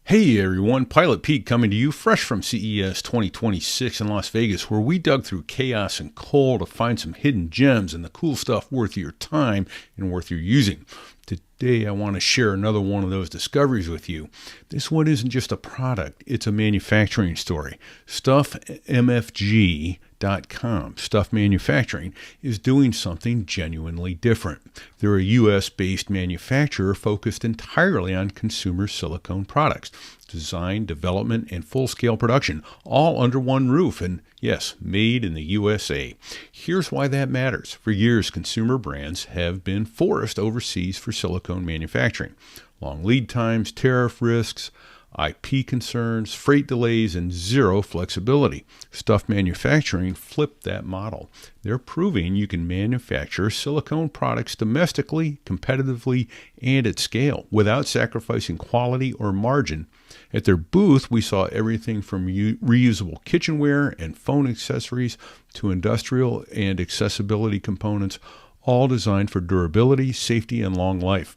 Hey everyone, Pilot Pete coming to you fresh from CES 2026 in Las Vegas, where we dug through chaos and coal to find some hidden gems and the cool stuff worth your time and worth your using. Today I want to share another one of those discoveries with you. This one isn't just a product, it's a manufacturing story. StuffMFG.com, Stuff Manufacturing, is doing something genuinely different. They're a US-based manufacturer focused entirely on consumer silicone products. Design, development, and full-scale production, all under one roof, and yes, made in the USA. Here's why that matters. For years, consumer brands have been forced overseas for silicone manufacturing. Long lead times, tariff risks, IP concerns, freight delays, and zero flexibility. Stuff Manufacturing flipped that model. They're proving you can manufacture silicone products domestically, competitively, and at scale without sacrificing quality or margin. At their booth, we saw everything from reusable kitchenware and phone accessories to industrial and accessibility components, all designed for durability, safety, and long life.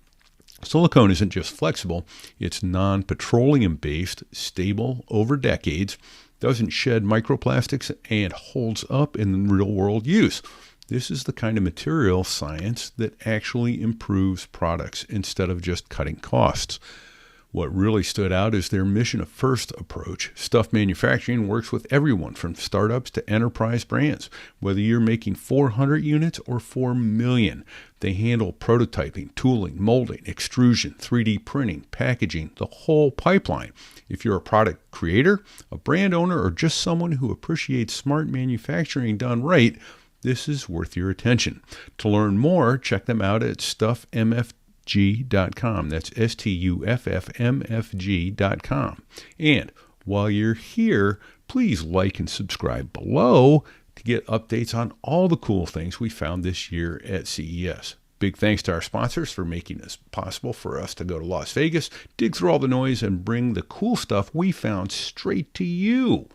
Silicone isn't just flexible, it's non-petroleum based, stable over decades, doesn't shed microplastics, and holds up in real world use. This is the kind of material science that actually improves products instead of just cutting costs. What really stood out is their mission-first approach. Stuff Manufacturing works with everyone from startups to enterprise brands. Whether you're making 400 units or 4 million, they handle prototyping, tooling, molding, extrusion, 3D printing, packaging, the whole pipeline. If you're a product creator, a brand owner, or just someone who appreciates smart manufacturing done right, this is worth your attention. To learn more, check them out at StuffMFG.com. That's StuffMFG.com. And while you're here, please like and subscribe below to get updates on all the cool things we found this year at CES. Big thanks to our sponsors for making this possible for us to go to Las Vegas, dig through all the noise, and bring the cool stuff we found straight to you.